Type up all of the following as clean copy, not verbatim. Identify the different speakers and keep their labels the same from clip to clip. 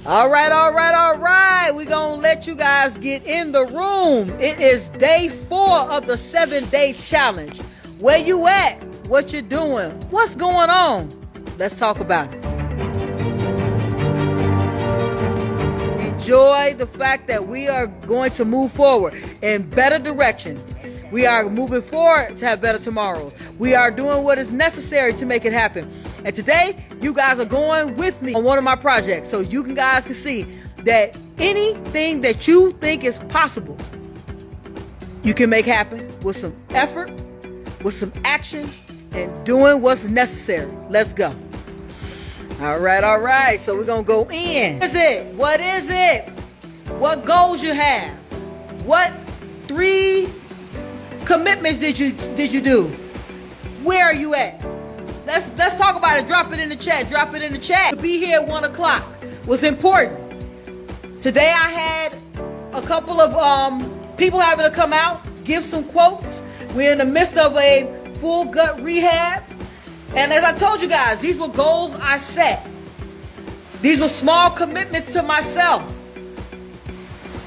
Speaker 1: All right, all right, all right. We're going to let you guys get in the room. It is day 4 of the 7-day challenge. Where you at? What you doing? What's going on? Let's talk about it. Enjoy the fact that we are going to move forward in better directions. We are moving forward to have better tomorrows. We are doing what is necessary to make it happen. And today, you guys are going with me on one of my projects. So you guys can see that anything that you think is possible, you can make happen with some effort, with some action, and doing what's necessary. Let's go. All right, all right. So we're going to go in. What is it? What is it? What goals you have? What 3 commitments did you do? Where are you at? Let's talk about it. Drop it in the chat. Drop it in the chat. To be here at 1 o'clock was important. Today I had a couple of people having to come out, give some quotes. We're in the midst of a full gut rehab. And as I told you guys, these were goals I set. These were small commitments to myself.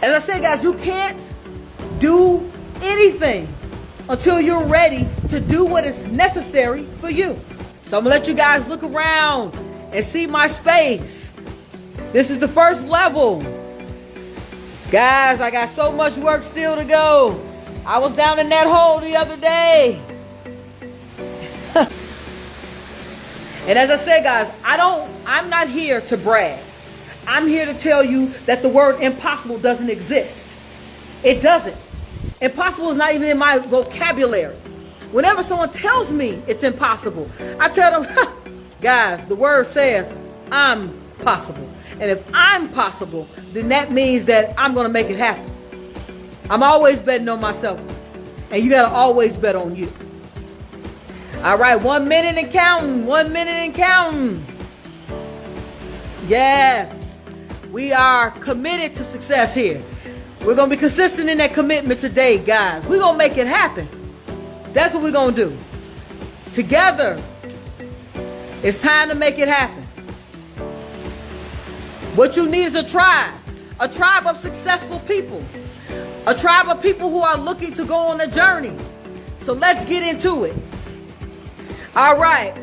Speaker 1: As I said, guys, you can't do anything until you're ready to do what is necessary for you. So I'm going to let you guys look around and see my space. This is the first level. Guys, I got so much work still to go. I was down in that hole the other day. And as I said, guys, I'm not here to brag. I'm here to tell you that the word impossible doesn't exist. It doesn't. Impossible is not even in my vocabulary. Whenever someone tells me it's impossible, I tell them, guys, the word says I'm possible. And if I'm possible, then that means that I'm going to make it happen. I'm always betting on myself. And you got to always bet on you. All right, 1 minute and counting. 1 minute and counting. Yes, we are committed to success here. We're going to be consistent in that commitment today, guys. We're going to make it happen. That's what we're going to do. Together, it's time to make it happen. What you need is a tribe of successful people, a tribe of people who are looking to go on a journey. So let's get into it. All right.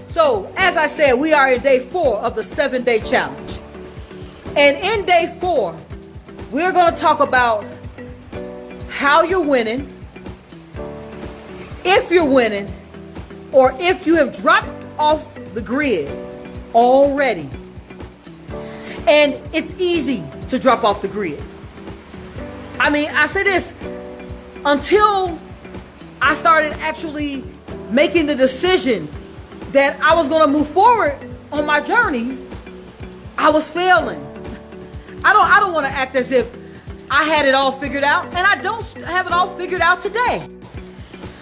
Speaker 1: So as I said, we are in day 4 of the 7-day challenge. And in day 4, we're going to talk about how you're winning, if you're winning, or if you have dropped off the grid already. And it's easy to drop off the grid. I mean, I say this, until I started actually making the decision that I was going to move forward on my journey, I was failing. I don't want to act as if I had it all figured out, and I don't have it all figured out today.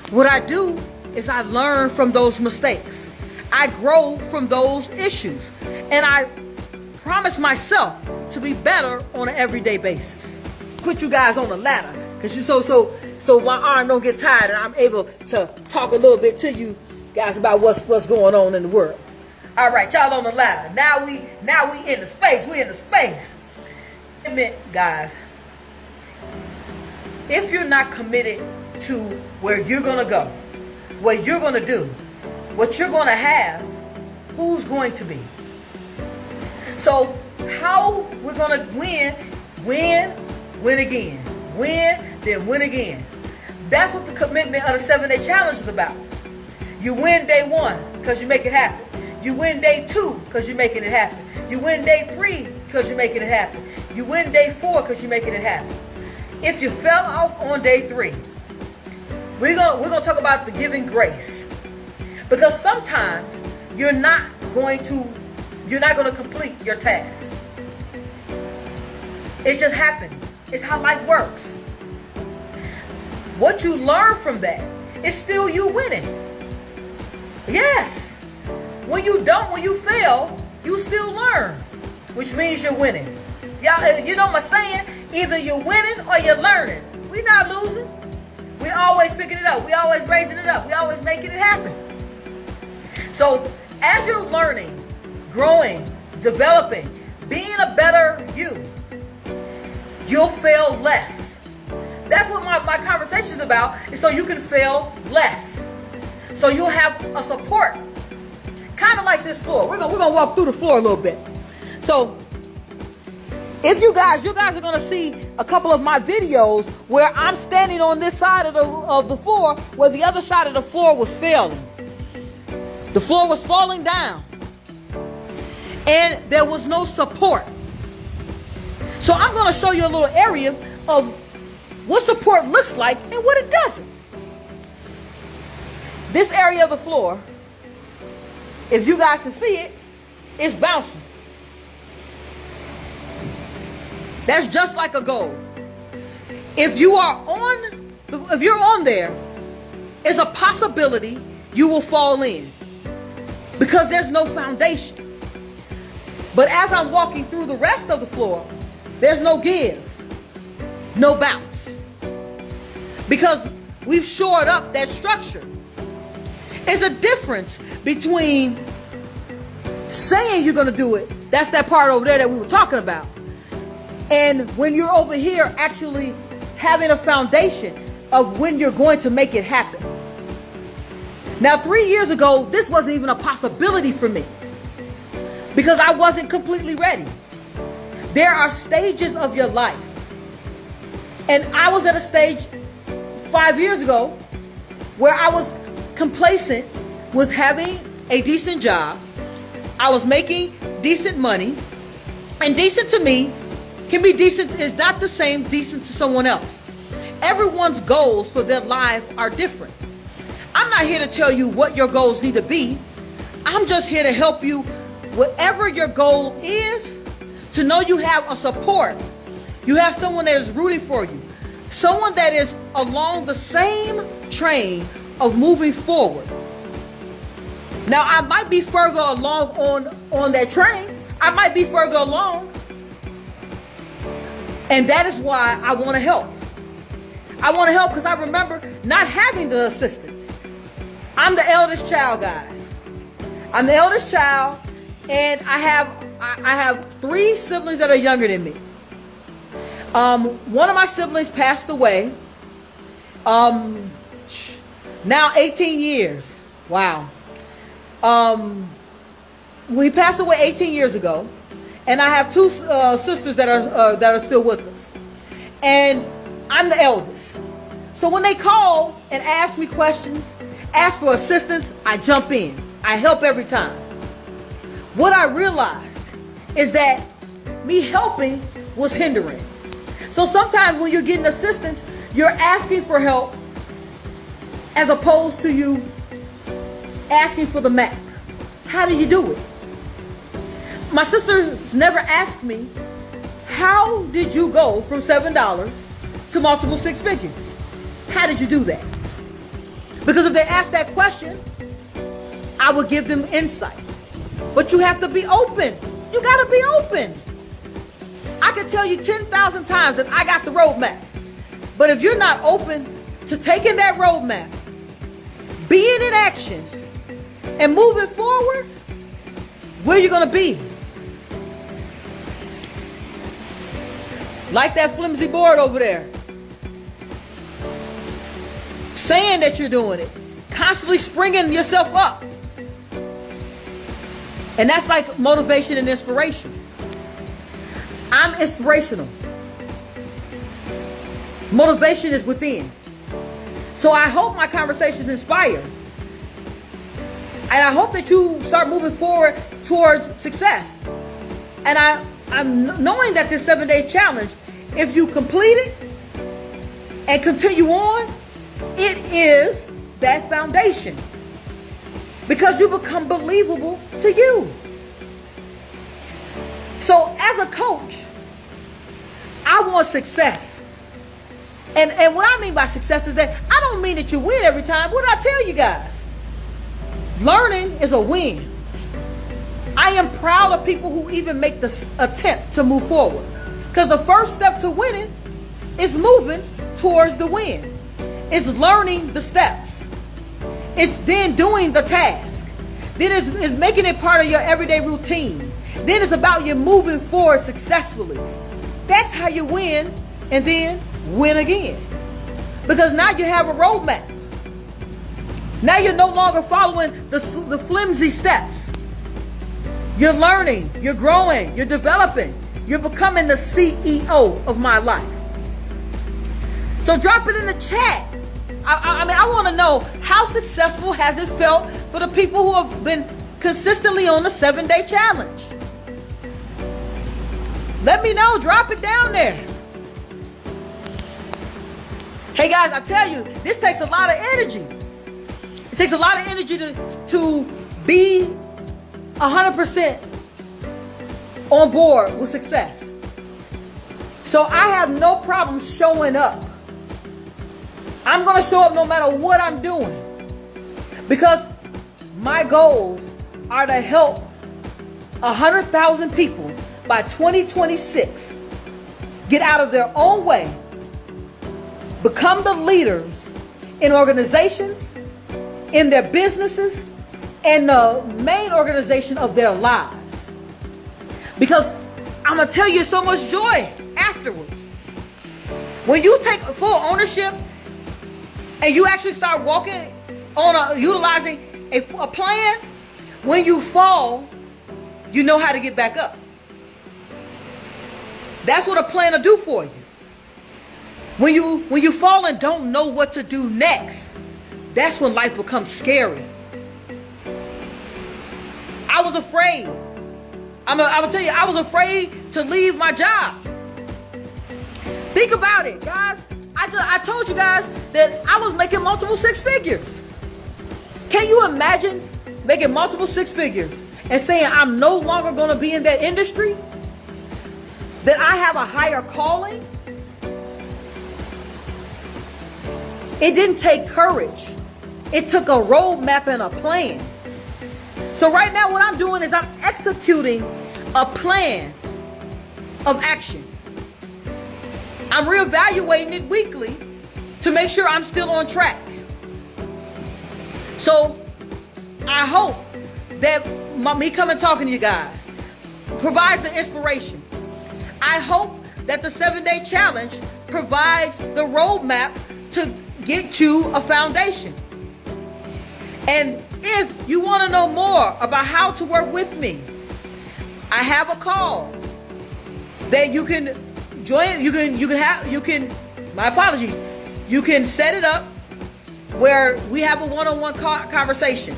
Speaker 1: What I do is I learn from those mistakes. I grow from those issues. And I promise myself to be better on an everyday basis. Put you guys on the ladder, because you so my arm don't get tired and I'm able to talk a little bit to you guys about what's going on in the world. All right, y'all on the ladder. Now we in the space. We in the space. Admit, guys, if you're not committed to where you're going to go, what you're going to do, what you're going to have, who's going to be? So how we're going to win again. Win, then win again. That's what the commitment of the 7-day challenge is about. You win day 1 because you make it happen. You win day 2 because you're making it happen. You win day 3 because you're making it happen. You win day 4 because you're making it happen. If you fell off on day 3, we're gonna talk about the giving grace, because sometimes you're not going to complete your task. It just happened. It's how life works. What you learn from that is still you winning. Yes. When you fail, you still learn, which means you're winning. Y'all, you know my saying? Either you're winning or you're learning. We're not losing. We're always picking it up. We're always raising it up. We're always making it happen. So as you're learning, growing, developing, being a better you, you'll fail less. That's what my conversation is about, is so you can fail less. So you'll have a support. Kind of like this floor. We're gonna walk through the floor a little bit. So if you guys are gonna see a couple of my videos where I'm standing on this side of the floor, where the other side of the floor was failing. The floor was falling down, and there was no support. So I'm gonna show you a little area of what support looks like and what it doesn't. This area of the floor, if you guys can see it, is bouncing. That's just like a goal. If you're on there, it's a possibility you will fall in because there's no foundation. But as I'm walking through the rest of the floor, there's no give, no bounce, because we've shored up that structure. There's a difference between saying you're going to do it, that's that part over there that we were talking about, and when you're over here actually having a foundation of when you're going to make it happen. Now, 3 years ago, this wasn't even a possibility for me because I wasn't completely ready. There are stages of your life. And I was at a stage 5 years ago where I was complacent with having a decent job. I was making decent money. And decent to me can be decent is not the same decent to someone else. Everyone's goals for their life are different. I'm not here to tell you what your goals need to be. I'm just here to help you, whatever your goal is, to know you have a support. You have someone that is rooting for you. Someone that is along the same train of moving forward. Now, I might be further along on that train. I might be further along. And that is why I want to help. I want to help because I remember not having the assistance. I'm the eldest child, guys. I'm the eldest child, and I have 3 siblings that are younger than me. One of my siblings passed away. Now 18 years. Wow. We passed away 18 years ago, and I have 2 sisters that are still with us, and I'm the eldest. So when they call and ask me questions, ask for assistance, I jump in. I help every time. What I realized is that me helping was hindering. So sometimes when you're getting assistance, you're asking for help as opposed to you asking for the map. How do you do it? My sisters never asked me, how did you go from $7 to multiple 6 figures? How did you do that? Because if they ask that question, I would give them insight. But you have to be open. You got to be open. I can tell you 10,000 times that I got the roadmap. But if you're not open to taking that roadmap, being in action, and moving forward, where are you going to be? Like that flimsy board over there. Saying that you're doing it. Constantly springing yourself up. And that's like motivation and inspiration. I'm inspirational. Motivation is within. So I hope my conversations inspire. And I hope that you start moving forward towards success. And I'm knowing that this 7-day challenge, if you complete it and continue on, it is that foundation. Because you become believable to you. So as a coach, I want success. And what I mean by success is that I don't mean that you win every time. What did I tell you guys? Learning is a win. I am proud of people who even make the attempt to move forward. Because the first step to winning is moving towards the win. It's learning the steps. It's then doing the task. Then it's making it part of your everyday routine. Then it's about you moving forward successfully. That's how you win, and then win again. Because now you have a roadmap. Now you're no longer following the flimsy steps. You're learning, you're growing, you're developing. You're becoming the CEO of my life. So drop it in the chat. I want to know, how successful has it felt for the people who have been consistently on the 7-day challenge? Let me know. Drop it down there. Hey guys, I tell you, this takes a lot of energy. It takes a lot of energy to be 100% on board with success. So I have no problem showing up. I'm going to show up no matter what I'm doing. Because my goals are to help 100,000 people by 2026 get out of their own way, become the leaders in organizations, in their businesses, and the main organization of their lives. Because I'm going to tell you, so much joy afterwards. When you take full ownership and you actually start walking on utilizing a plan, when you fall, you know how to get back up. That's what a plan will do for you. When you fall and don't know what to do next, that's when life becomes scary. I was afraid. I will tell you, I was afraid to leave my job. Think about it, guys. I told you guys that I was making multiple six figures. Can you imagine making multiple six figures and saying I'm no longer going to be in that industry? That I have a higher calling? It didn't take courage. It took a roadmap and a plan. So right now what I'm doing is I'm executing a plan of action. I'm reevaluating it weekly to make sure I'm still on track. So I hope that me coming talking to you guys provides the inspiration. I hope that the 7-day challenge provides the roadmap to get you a foundation. And if you want to know more about how to work with me, I have a call that you can join. You can my apologies. You can set it up where we have a one-on-one conversation.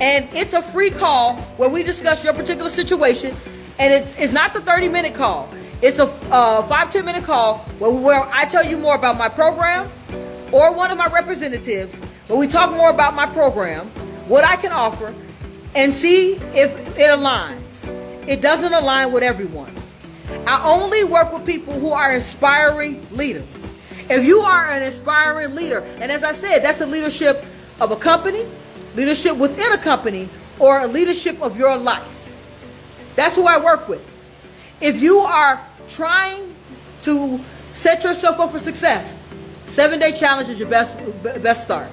Speaker 1: And it's a free call where we discuss your particular situation. And it's not the 30-minute call. It's a 5-10 minute call where I tell you more about my program, or one of my representatives, where we talk more about my program, what I can offer, and see if it aligns. It doesn't align with everyone. I only work with people who are inspiring leaders. If you are an inspiring leader, and as I said, that's the leadership of a company, leadership within a company, or a leadership of your life. That's who I work with. If you are trying to set yourself up for success, 7-day challenge is your best start.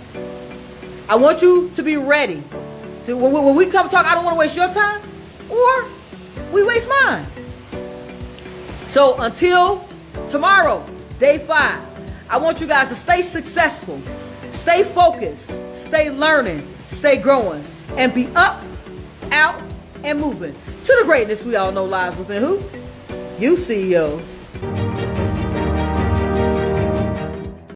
Speaker 1: I want you to be ready. When we come talk, I don't want to waste your time, or we waste mine. So until tomorrow, day 5, I want you guys to stay successful, stay focused, stay learning, stay growing, and be up, out, and moving to the greatness we all know lies within who? You CEOs.